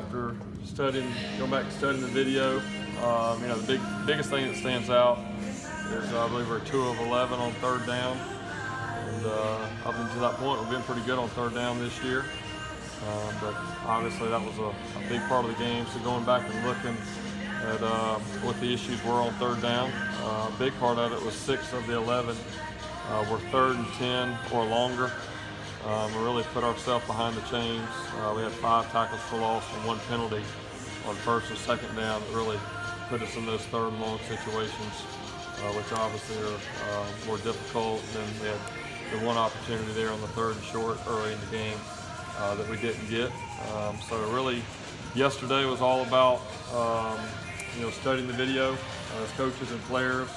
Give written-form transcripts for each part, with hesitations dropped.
after going back and studying the video, the biggest thing that stands out is I believe we're 2 of 11 on third down. And up until that point, we've been pretty good on third down this year. But obviously that was a big part of the game. So going back and looking at what the issues were on third down, a big part of it was 6 of the 11 were 3rd and 10 or longer. We really put ourselves behind the chains. We had 5 tackles for loss and 1 penalty on first and second down that really put us in those 3rd and long situations, which obviously are more difficult. And then we had the one opportunity there on the 3rd and short early in the game that we didn't get. So really, yesterday was all about studying the video as coaches and players,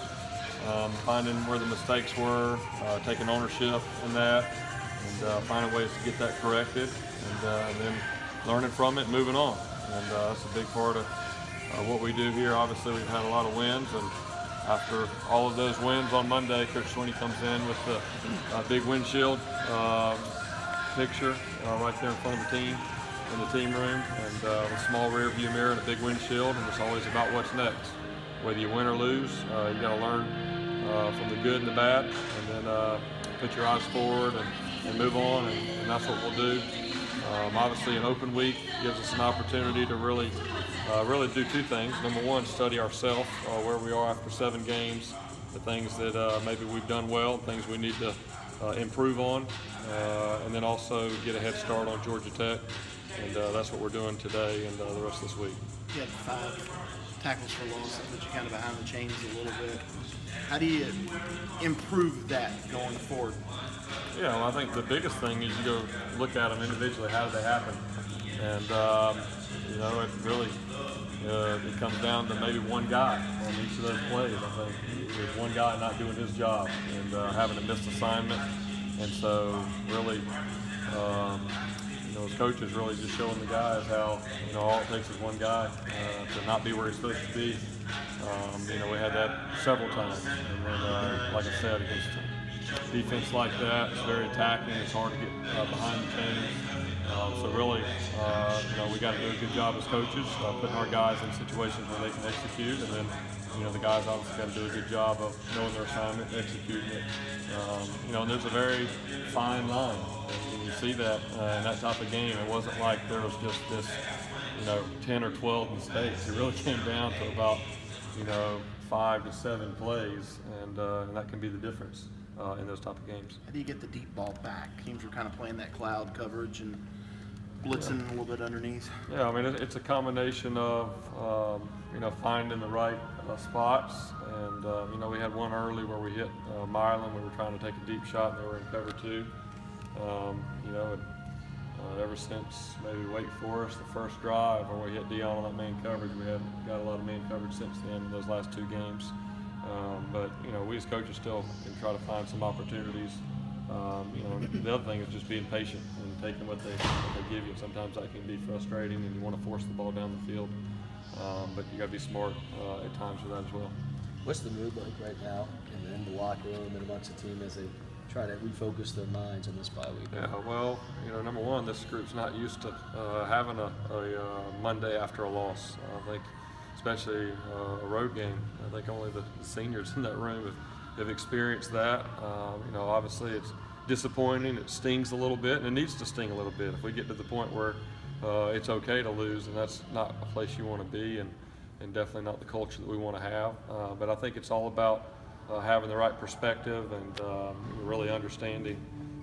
finding where the mistakes were, taking ownership in that, and finding ways to get that corrected, and then learning from it and moving on. And that's a big part of what we do here. Obviously, we've had a lot of wins, and after all of those wins on Monday, Coach Swinney comes in with the big windshield picture right there in front of the team in the team room, and a small rear view mirror and a big windshield, and it's always about what's next. Whether you win or lose, you got to learn from the good and the bad, and then put your eyes forward and move on, and that's what we'll do. Obviously, an open week gives us an opportunity to really do 2 things. Number 1, study ourselves, where we are after 7 games, the things that maybe we've done well, things we need to improve on, and then also get a head start on Georgia Tech. And that's what we're doing today and the rest of this week. You had 5 tackles for loss that put you kind of behind the chains a little bit. How do you improve that going forward? Yeah, well, I think the biggest thing is you go look at them individually. How did they happen? And it really it comes down to maybe one guy on each of those plays. I think there's one guy not doing his job and having a missed assignment. And so really, as coaches, really just showing the guys how all it takes is one guy to not be where he's supposed to be. We had that several times, and then like I said, against defense like that, it's very attacking. It's hard to get behind the chains. So really, we got to do a good job as coaches, putting our guys in situations where they can execute, and then the guys obviously got to do a good job of knowing their assignment and executing it. And there's a very fine line. And you see that in that type of game. It wasn't like there was just this, 10 or 12 mistakes. It really came down to about, 5 to 7 plays, and that can be the difference in those type of games. How do you get the deep ball back? Teams are kind of playing that cloud coverage and blitzing a little bit underneath. Yeah, I mean, it's a combination of, finding the right spots. And, we had one early where we hit Mireland. We were trying to take a deep shot, and they were in cover 2. Ever since maybe Wake Forest, the first drive where we hit Dion on that main coverage, we have got a lot of main coverage since then in those last 2 games. But we as coaches still can try to find some opportunities. The other thing is just being patient and taking what they give you. Sometimes that can be frustrating, and you want to force the ball down the field. But you got to be smart at times with that as well. What's the mood like right now in the locker room and amongst the team as they try to refocus their minds on this bye week? Yeah, well, number 1, this group's not used to having a Monday after a loss. I think, especially a road game, I think only the seniors in that room have experienced that. Obviously it's disappointing, it stings a little bit, and it needs to sting a little bit. If we get to the point where it's okay to lose, and that's not a place you want to be, and definitely not the culture that we want to have. But I think it's all about having the right perspective and really understanding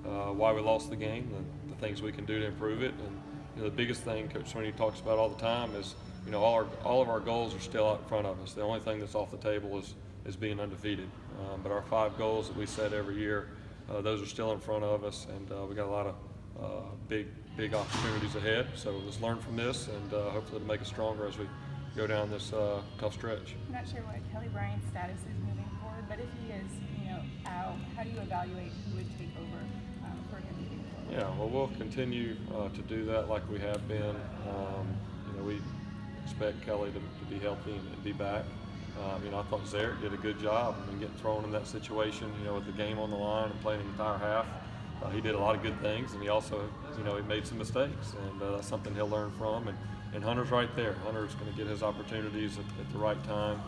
why we lost the game and the things we can do to improve it. And the biggest thing Coach Swinney talks about all the time is all of our goals are still out in front of us. The only thing that's off the table is being undefeated. But our 5 goals that we set every year, those are still in front of us, and we got a lot of big opportunities ahead. So let's learn from this, and hopefully it'll make us stronger as we go down this tough stretch. I'm not sure what Kelly Bryant's status is moving forward, but if he is, out, how do you evaluate who would take over for him moving forward? Yeah, well, we'll continue to do that like we have been. We expect Kelly to be healthy and be back. I thought Zarek did a good job in getting thrown in that situation, with the game on the line and playing the entire half. He did a lot of good things, and he also, he made some mistakes, and that's something he'll learn from. And and Hunter's right there. Hunter's going to get his opportunities at the right time.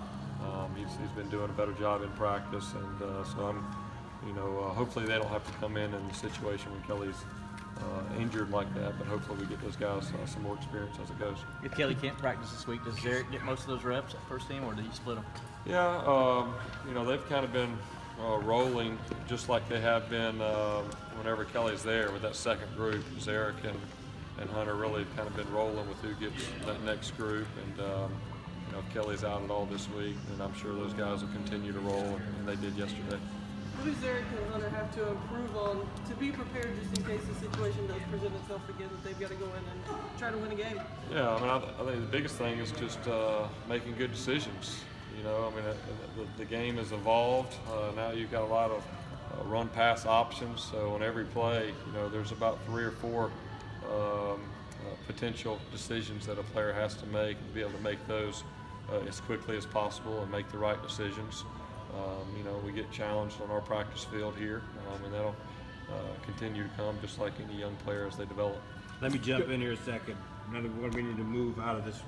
He's been doing a better job in practice, and so I'm, hopefully they don't have to come in a situation when Kelly's injured like that, but hopefully we get those guys some more experience as it goes. If Kelly can't practice this week, does Zarek get most of those reps at first team, or do you split them? Yeah, they've kind of been rolling just like they have been whenever Kelly's there with that second group. Zarek and Hunter really have kind of been rolling with who gets that next group, and if Kelly's out at all this week, then I'm sure those guys will continue to roll, and they did yesterday. What does Zarek and Hunter have to improve on to be prepared just in case the situation does present itself again, that they've got to go in and try to win a game? Yeah, I think the biggest thing is just making good decisions. The game has evolved. Now you've got a lot of run-pass options, so on every play, there's about 3 or 4 potential decisions that a player has to make, and be able to make those as quickly as possible and make the right decisions. We get challenged on our practice field here, and that'll continue to come just like any young player as they develop. Let me jump in here a second. Another one, we need to move out of this